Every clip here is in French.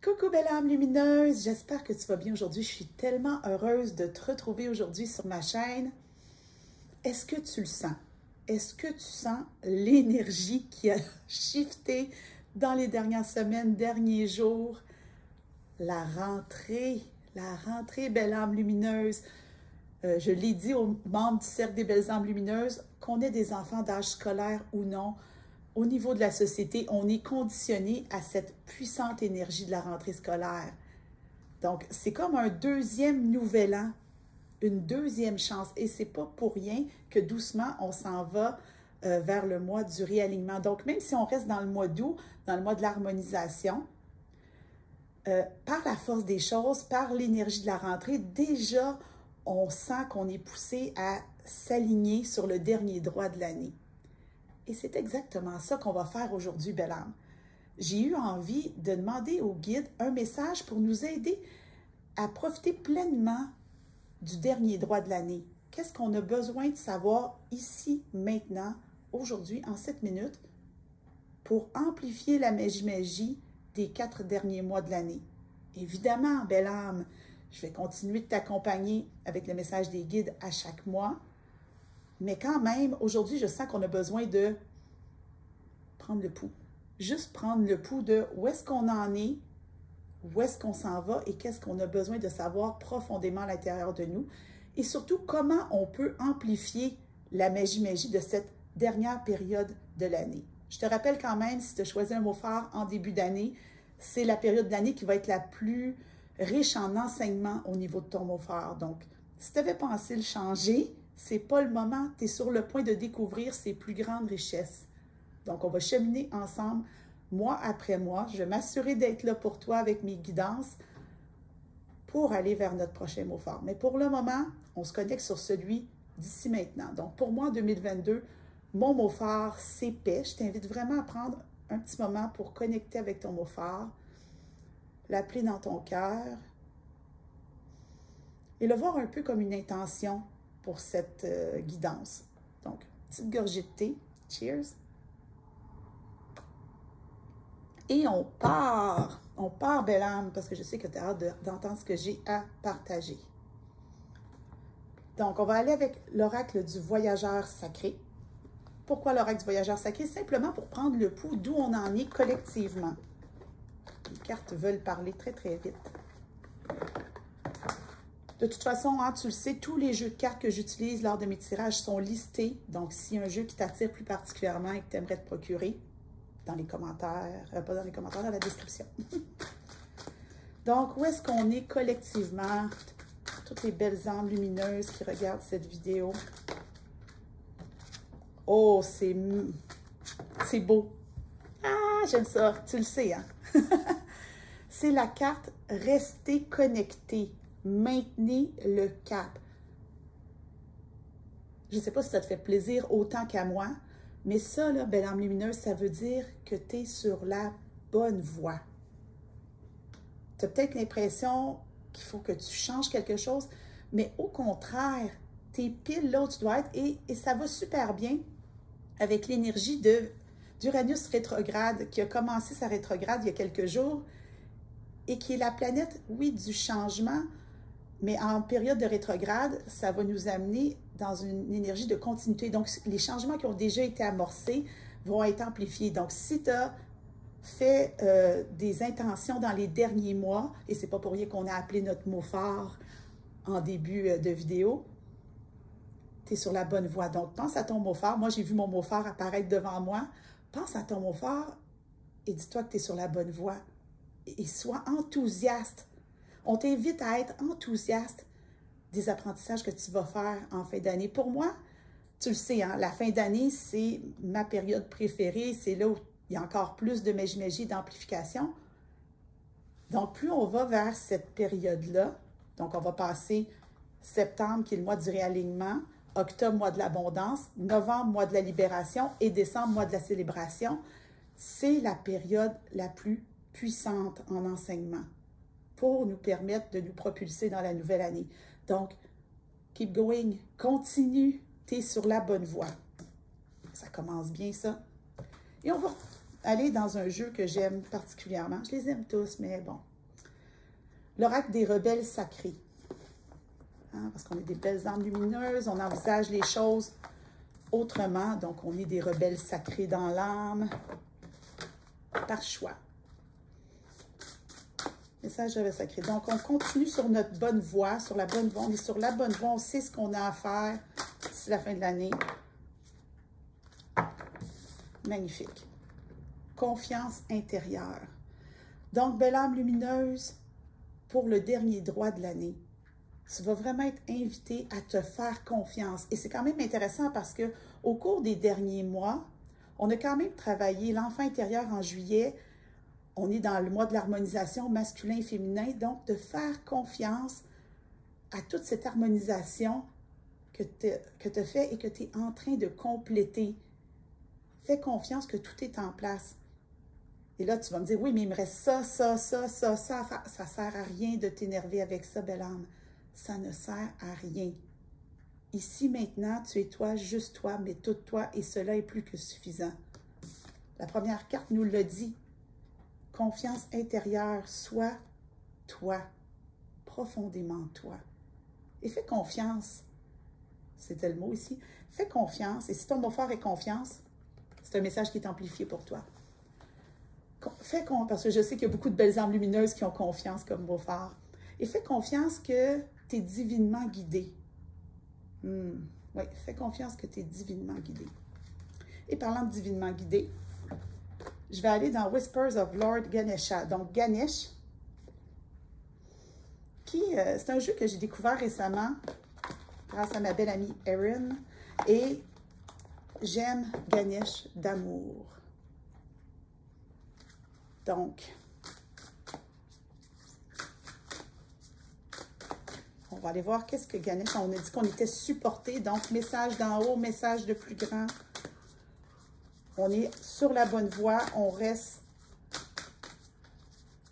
Coucou belle âme lumineuse, j'espère que tu vas bien aujourd'hui. Je suis tellement heureuse de te retrouver aujourd'hui sur ma chaîne. Est-ce que tu le sens? Est-ce que tu sens l'énergie qui a shifté dans les dernières semaines, derniers jours? La rentrée belle âme lumineuse. Je l'ai dit aux membres du Cercle des belles âmes lumineuses, qu'on ait des enfants d'âge scolaire ou non, au niveau de la société, on est conditionné à cette puissante énergie de la rentrée scolaire. Donc, c'est comme un deuxième nouvel an, une deuxième chance. Et c'est pas pour rien que doucement, on s'en va vers le mois du réalignement. Donc, même si on reste dans le mois d'août, dans le mois de l'harmonisation, par la force des choses, par l'énergie de la rentrée, déjà, on sent qu'on est poussé à s'aligner sur le dernier droit de l'année. Et c'est exactement ça qu'on va faire aujourd'hui, belle âme. J'ai eu envie de demander au guide un message pour nous aider à profiter pleinement du dernier droit de l'année. Qu'est-ce qu'on a besoin de savoir ici, maintenant, aujourd'hui, en 7 minutes, pour amplifier la magie des 4 derniers mois de l'année. Évidemment, belle âme, je vais continuer de t'accompagner avec le message des guides à chaque mois. Mais quand même, aujourd'hui, je sens qu'on a besoin de prendre le pouls. Juste prendre le pouls de où est-ce qu'on en est, où est-ce qu'on s'en va et qu'est-ce qu'on a besoin de savoir profondément à l'intérieur de nous. Et surtout, comment on peut amplifier la magie de cette dernière période de l'année. Je te rappelle quand même, si tu as choisi un mot phare en début d'année, c'est la période de l'année qui va être la plus riche en enseignement au niveau de ton mot phare. Donc, si tu avais pensé le changer, c'est pas le moment, tu es sur le point de découvrir ses plus grandes richesses. Donc, on va cheminer ensemble, mois après mois. Je vais m'assurer d'être là pour toi avec mes guidances pour aller vers notre prochain mot fort. Mais pour le moment, on se connecte sur celui d'ici maintenant. Donc, pour moi, en 2022, mon mot fort, c'est paix. Je t'invite vraiment à prendre un petit moment pour connecter avec ton mot fort, l'appeler dans ton cœur et le voir un peu comme une intention pour cette guidance. Donc, petite gorgée de thé. Cheers! Et on part, belle âme, parce que je sais que tu as hâte d'entendre ce que j'ai à partager. Donc, on va aller avec l'oracle du voyageur sacré. Pourquoi l'oracle du voyageur sacré? Simplement pour prendre le pouls d'où on en est collectivement. Les cartes veulent parler très, très vite. De toute façon, hein, tu le sais, tous les jeux de cartes que j'utilise lors de mes tirages sont listés. Donc, s'il y a un jeu qui t'attire plus particulièrement et que tu aimerais te procurer, dans les commentaires, pas dans les commentaires, dans la description. Donc, où est-ce qu'on est collectivement? Toutes les belles âmes lumineuses qui regardent cette vidéo. Oh, c'est beau. Ah, j'aime ça. Tu le sais, hein? C'est la carte « Restez connecté ». Maintenez le cap. Je ne sais pas si ça te fait plaisir autant qu'à moi, mais ça, là, belle âme lumineuse, ça veut dire que tu es sur la bonne voie. Tu as peut-être l'impression qu'il faut que tu changes quelque chose, mais au contraire, tu es pile là où tu dois être et ça va super bien avec l'énergie d'Uranus rétrograde qui a commencé sa rétrograde il y a quelques jours et qui est la planète, oui, du changement, mais en période de rétrograde, ça va nous amener dans une énergie de continuité. Donc, les changements qui ont déjà été amorcés vont être amplifiés. Donc, si tu as fait des intentions dans les derniers mois, et c'est pas pour rien qu'on a appelé notre mot phare en début de vidéo, tu es sur la bonne voie. Donc, pense à ton mot phare. Moi, j'ai vu mon mot phare apparaître devant moi. Pense à ton mot phare et dis-toi que tu es sur la bonne voie. Et sois enthousiaste. On t'invite à être enthousiaste des apprentissages que tu vas faire en fin d'année. Pour moi, tu le sais, hein, la fin d'année, c'est ma période préférée. C'est là où il y a encore plus de magie d'amplification. Donc, plus on va vers cette période-là, donc on va passer septembre, qui est le mois du réalignement, octobre, mois de l'abondance, novembre, mois de la libération et décembre, mois de la célébration, c'est la période la plus puissante en enseignement pour nous permettre de nous propulser dans la nouvelle année. Donc, keep going, continue, tu es sur la bonne voie. Ça commence bien, ça. Et on va aller dans un jeu que j'aime particulièrement. Je les aime tous, mais bon, L'oracle des rebelles sacrés. Hein, parce qu'on est des belles âmes lumineuses, on envisage les choses autrement. Donc, on est des rebelles sacrés dans l'âme, par choix. Message rebelle sacré. Donc, on continue sur notre bonne voie, sur la bonne voie. On est sur la bonne voie, on sait ce qu'on a à faire d'ici la fin de l'année. Magnifique. Confiance intérieure. Donc, belle âme lumineuse, pour le dernier droit de l'année, tu vas vraiment être invité à te faire confiance. Et c'est quand même intéressant parce que au cours des derniers mois, on a quand même travaillé l'enfant intérieur en juillet. On est dans le mois de l'harmonisation masculin et féminin. Donc, de faire confiance à toute cette harmonisation que tu as fait et que tu es en train de compléter. Fais confiance que tout est en place. Et là, tu vas me dire, oui, mais il me reste ça à faire. Ça ne sert à rien de t'énerver avec ça, belle âme. Ça ne sert à rien. Ici, maintenant, tu es toi, juste toi, mais tout toi, et cela est plus que suffisant. La première carte nous le dit. Confiance intérieure, sois toi, profondément toi. Et fais confiance. C'était le mot ici. Fais confiance. Et si ton mot fort est confiance, c'est un message qui est amplifié pour toi. Fais confiance, parce que je sais qu'il y a beaucoup de belles âmes lumineuses qui ont confiance comme mot fort. Et fais confiance que tu es divinement guidé. Oui, fais confiance que tu es divinement guidé. Et parlant de divinement guidé, je vais aller dans Whispers of Lord Ganesha. Donc, Ganesh, c'est un jeu que j'ai découvert récemment grâce à ma belle amie Erin. Et j'aime Ganesh d'amour. Donc, on va aller voir qu'est-ce que Ganesh, on a dit qu'on était supporté. Donc, message d'en haut, message de plus grand. On est sur la bonne voie, on reste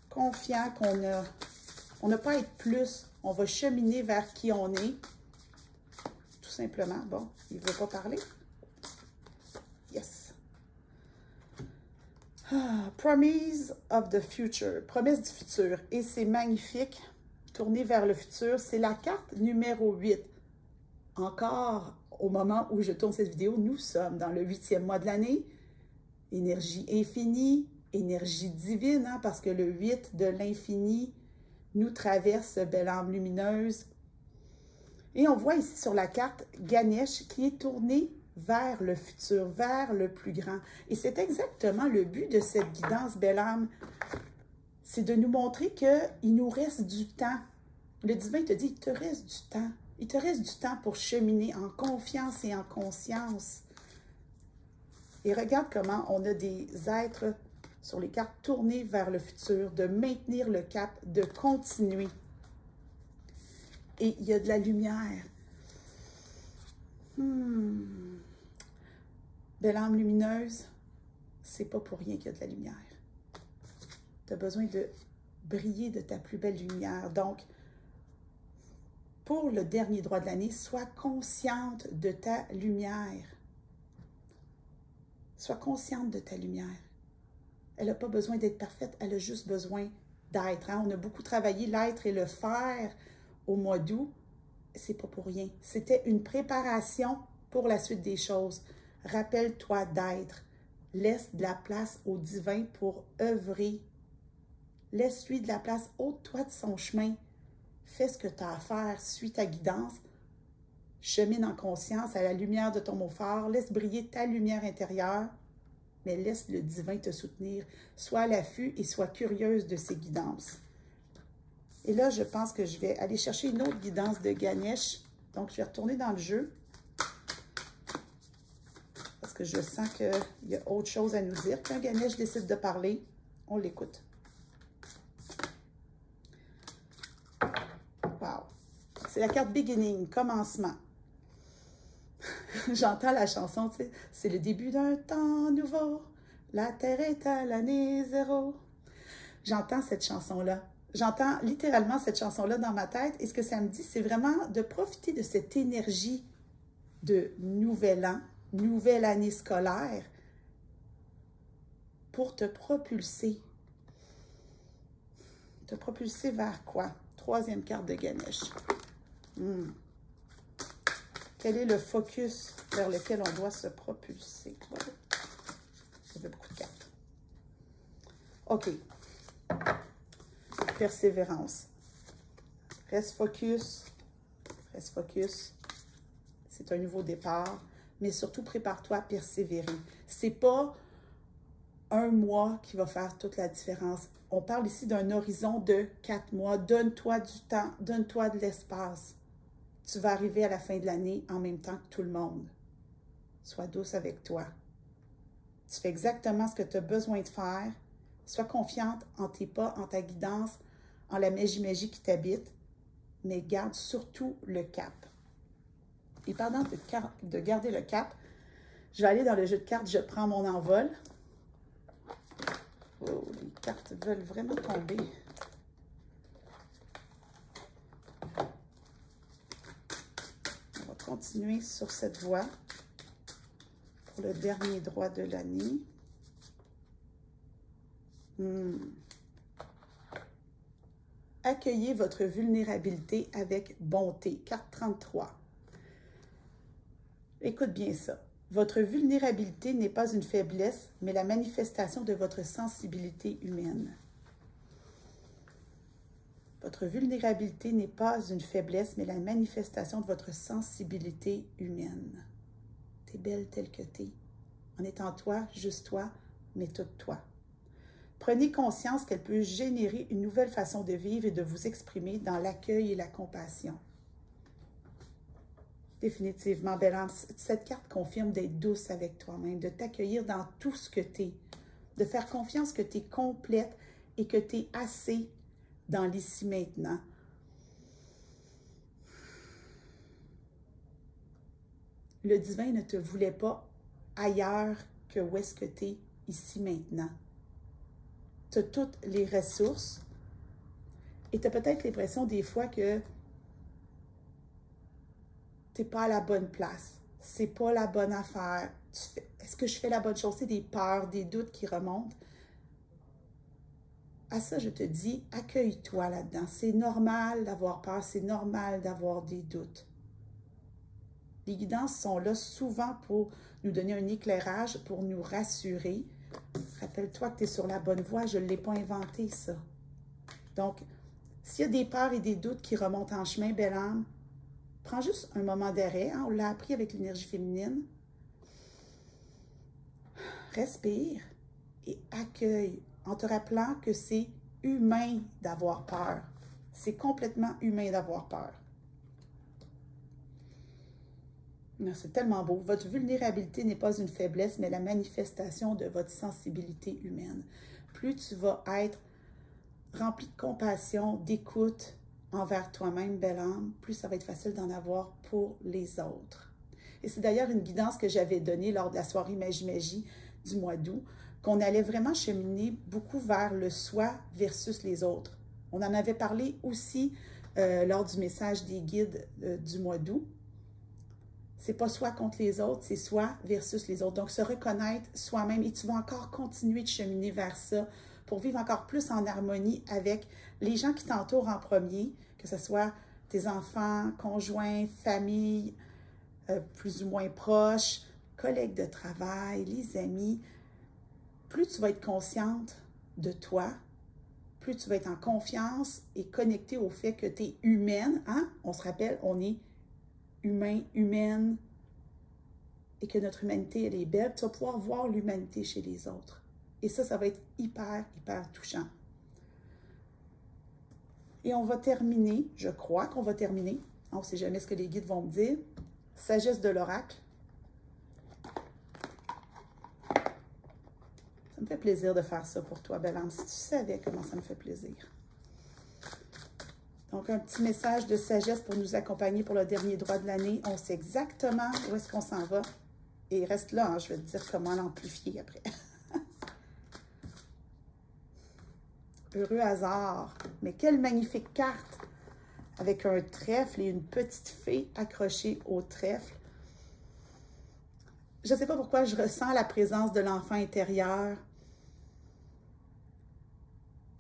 confiant qu'on n'a pas à être plus. On va cheminer vers qui on est. Tout simplement. Bon, il ne veut pas parler. Yes. Promise of the future. Promesse du futur. Et c'est magnifique. Tourner vers le futur. C'est la carte numéro 8. Encore au moment où je tourne cette vidéo, nous sommes dans le 8e mois de l'année. Énergie infinie, énergie divine, hein, parce que le 8 de l'infini nous traverse, belle âme lumineuse. Et on voit ici sur la carte Ganesh qui est tourné vers le futur, vers le plus grand. Et c'est exactement le but de cette guidance, belle âme. C'est de nous montrer qu'il nous reste du temps. Le divin te dit, il te reste du temps. Il te reste du temps pour cheminer en confiance et en conscience. Et regarde comment on a des êtres sur les cartes tournés vers le futur, de maintenir le cap, de continuer. Et il y a de la lumière. Belle âme lumineuse, c'est pas pour rien qu'il y a de la lumière. Tu as besoin de briller de ta plus belle lumière. Donc, pour le dernier droit de l'année, sois consciente de ta lumière. Sois consciente de ta lumière. Elle n'a pas besoin d'être parfaite, elle a juste besoin d'être. Hein? On a beaucoup travaillé l'être et le faire au mois d'août. C'est pas pour rien. C'était une préparation pour la suite des choses. Rappelle-toi d'être. Laisse de la place au divin pour œuvrer. Laisse-lui de la place. Ôte-toi de son chemin. Fais ce que tu as à faire. Suis ta guidance. Chemine en conscience à la lumière de ton mot fort. Laisse briller ta lumière intérieure, mais laisse le divin te soutenir. Sois à l'affût et sois curieuse de ses guidances. Et là, je pense que je vais aller chercher une autre guidance de Ganesh. Donc, je vais retourner dans le jeu parce que je sens qu'il y a autre chose à nous dire. Quand Ganesh décide de parler, on l'écoute. Wow! C'est la carte Beginning, commencement. J'entends la chanson, tu sais, c'est le début d'un temps nouveau, la terre est à l'année 0. J'entends cette chanson-là. J'entends littéralement cette chanson-là dans ma tête et ce que ça me dit, c'est vraiment de profiter de cette énergie de nouvel an, nouvelle année scolaire pour te propulser te propulser vers quoi? Troisième carte de Ganesh. Quel est le focus vers lequel on doit se propulser? Ça fait beaucoup de cartes. OK. Persévérance. Reste focus. Reste focus. C'est un nouveau départ. Mais surtout, prépare-toi à persévérer. C'est pas un mois qui va faire toute la différence. On parle ici d'un horizon de 4 mois. Donne-toi du temps. Donne-toi de l'espace. Tu vas arriver à la fin de l'année en même temps que tout le monde. Sois douce avec toi. Tu fais exactement ce que tu as besoin de faire. Sois confiante en tes pas, en ta guidance, en la magie qui t'habite, mais garde surtout le cap. Et pendant de garder le cap, je vais aller dans le jeu de cartes, je prends mon envol. Oh, les cartes veulent vraiment tomber. On va continuer sur cette voie pour le dernier droit de l'année. Accueillez votre vulnérabilité avec bonté. Carte 33. Écoute bien ça. Votre vulnérabilité n'est pas une faiblesse, mais la manifestation de votre sensibilité humaine. Votre vulnérabilité n'est pas une faiblesse, mais la manifestation de votre sensibilité humaine. T'es belle telle que t'es, en étant toi, juste toi, mais toute toi. Prenez conscience qu'elle peut générer une nouvelle façon de vivre et de vous exprimer dans l'accueil et la compassion. Définitivement, belle âme, cette carte confirme d'être douce avec toi-même, de t'accueillir dans tout ce que tu es, de faire confiance que tu es complète et que tu es assez dans l'ici maintenant. Le divin ne te voulait pas ailleurs que où est-ce que tu es ici maintenant. Tu as toutes les ressources et tu as peut-être l'impression des fois que tu n'es pas à la bonne place. C'est pas la bonne affaire. Est-ce que je fais la bonne chose? C'est des peurs, des doutes qui remontent. À ça, je te dis, accueille-toi là-dedans. C'est normal d'avoir peur, c'est normal d'avoir des doutes. Les guidances sont là souvent pour nous donner un éclairage, pour nous rassurer. Rappelle-toi que tu es sur la bonne voie, je ne l'ai pas inventé, ça. Donc, s'il y a des peurs et des doutes qui remontent en chemin, belle âme, prends juste un moment d'arrêt. Hein, on l'a appris avec l'énergie féminine. Respire et accueille en te rappelant que c'est humain d'avoir peur. C'est complètement humain d'avoir peur. C'est tellement beau. Votre vulnérabilité n'est pas une faiblesse, mais la manifestation de votre sensibilité humaine. Plus tu vas être rempli de compassion, d'écoute envers toi-même, belle âme, plus ça va être facile d'en avoir pour les autres. Et c'est d'ailleurs une guidance que j'avais donnée lors de la soirée Magie du mois d'août, qu'on allait vraiment cheminer beaucoup vers le soi versus les autres. On en avait parlé aussi lors du message des guides du mois d'août. C'est pas soi contre les autres, c'est soi versus les autres. Donc, se reconnaître soi-même et tu vas encore continuer de cheminer vers ça pour vivre encore plus en harmonie avec les gens qui t'entourent en premier, que ce soit tes enfants, conjoints, famille, plus ou moins proches, collègues de travail, les amis. Plus tu vas être consciente de toi, plus tu vas être en confiance et connecté au fait que tu es humaine. Hein? On se rappelle, on est humain, humaine, et que notre humanité, elle est belle. Tu vas pouvoir voir l'humanité chez les autres. Et ça va être hyper, hyper touchant. Et on va terminer, je crois qu'on va terminer. On ne sait jamais ce que les guides vont me dire. Sagesse de l'oracle. Ça me fait plaisir de faire ça pour toi, belle âme, si tu savais comment ça me fait plaisir. Donc, un petit message de sagesse pour nous accompagner pour le dernier droit de l'année. On sait exactement où est-ce qu'on s'en va. Et reste là, hein, je vais te dire comment l'amplifier après. Heureux hasard. Mais quelle magnifique carte! Avec un trèfle et une petite fée accrochée au trèfle. Je ne sais pas pourquoi je ressens la présence de l'enfant intérieur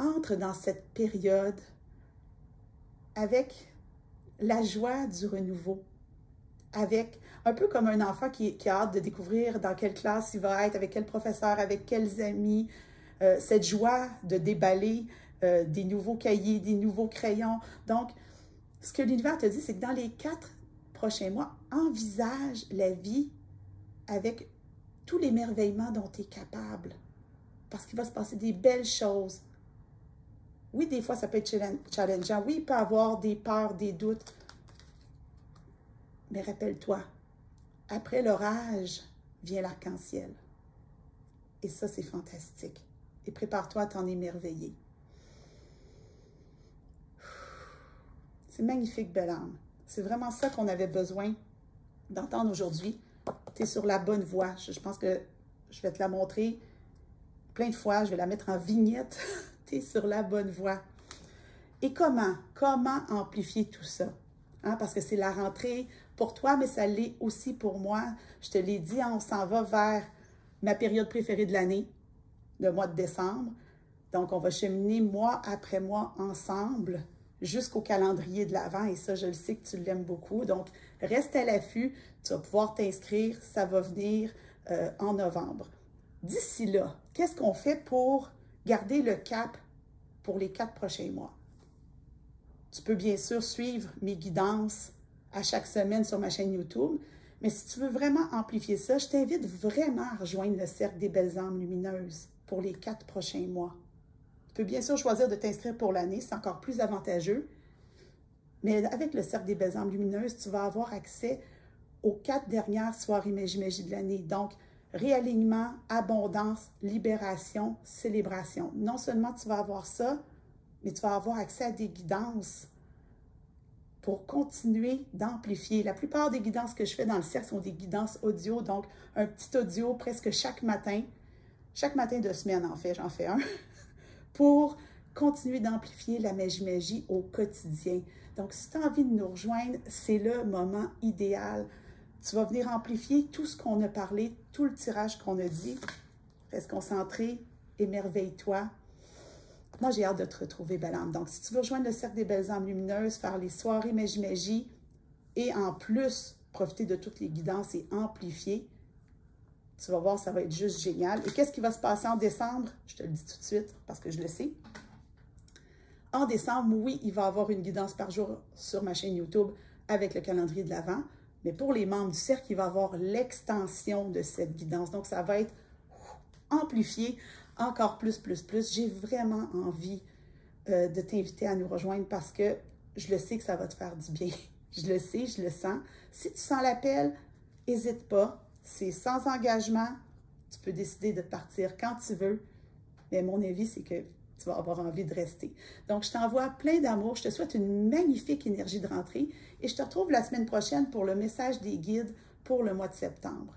entre dans cette période avec la joie du renouveau, avec un peu comme un enfant qui a hâte de découvrir dans quelle classe il va être, avec quel professeur, avec quels amis, cette joie de déballer des nouveaux cahiers, des nouveaux crayons. Donc, ce que l'univers te dit, c'est que dans les 4 prochains mois, envisage la vie avec tous les merveillements dont tu es capable. Parce qu'il va se passer des belles choses. Oui, des fois, ça peut être challengeant. Oui, il peut y avoir des peurs, des doutes. Mais rappelle-toi, après l'orage vient l'arc-en-ciel. Et ça, c'est fantastique. Et prépare-toi à t'en émerveiller. C'est magnifique, belle âme. C'est vraiment ça qu'on avait besoin d'entendre aujourd'hui. Tu es sur la bonne voie. Je pense que je vais te la montrer plein de fois. Je vais la mettre en vignette. Tu es sur la bonne voie. Et comment? Comment amplifier tout ça? Hein? Parce que c'est la rentrée pour toi, mais ça l'est aussi pour moi. Je te l'ai dit, on s'en va vers ma période préférée de l'année, le mois de décembre. Donc, on va cheminer mois après mois ensemble jusqu'au calendrier de l'Avent. Et ça, je le sais que tu l'aimes beaucoup. Donc, reste à l'affût. Tu vas pouvoir t'inscrire. Ça va venir en novembre. D'ici là, qu'est-ce qu'on fait pour garder le cap pour les 4 prochains mois? Tu peux bien sûr suivre mes guidances à chaque semaine sur ma chaîne YouTube. Mais si tu veux vraiment amplifier ça, je t'invite vraiment à rejoindre le Cercle des belles âmes lumineuses pour les 4 prochains mois. Tu peux bien sûr choisir de t'inscrire pour l'année, c'est encore plus avantageux. Mais avec le Cercle des belles âmes lumineuses, tu vas avoir accès aux 4 dernières soirées Magie de l'année. Donc, réalignement, abondance, libération, célébration. Non seulement tu vas avoir ça, mais tu vas avoir accès à des guidances pour continuer d'amplifier. La plupart des guidances que je fais dans le cercle sont des guidances audio, donc un petit audio presque chaque matin de semaine en fait, j'en fais un, pour continuer d'amplifier la magie au quotidien. Donc, si tu as envie de nous rejoindre, c'est le moment idéal. Tu vas venir amplifier tout ce qu'on a parlé, tout le tirage qu'on a dit. Reste concentré, émerveille-toi. Moi, j'ai hâte de te retrouver, belle âme. Donc, si tu veux rejoindre le Cercle des belles âmes lumineuses, faire les soirées magie, et en plus, profiter de toutes les guidances et amplifier, tu vas voir, ça va être juste génial. Et qu'est-ce qui va se passer en décembre? Je te le dis tout de suite, parce que je le sais. En décembre, oui, il va y avoir une guidance par jour sur ma chaîne YouTube avec le calendrier de l'Avent. Mais pour les membres du cercle, il va y avoir l'extension de cette guidance. Donc, ça va être amplifié encore plus. J'ai vraiment envie de t'inviter à nous rejoindre parce que je le sais que ça va te faire du bien. Je le sais, je le sens. Si tu sens l'appel, n'hésite pas. C'est sans engagement. Tu peux décider de partir quand tu veux. Mais mon avis, c'est que tu vas avoir envie de rester. Donc, je t'envoie plein d'amour. Je te souhaite une magnifique énergie de rentrée et je te retrouve la semaine prochaine pour le message des guides pour le mois de septembre.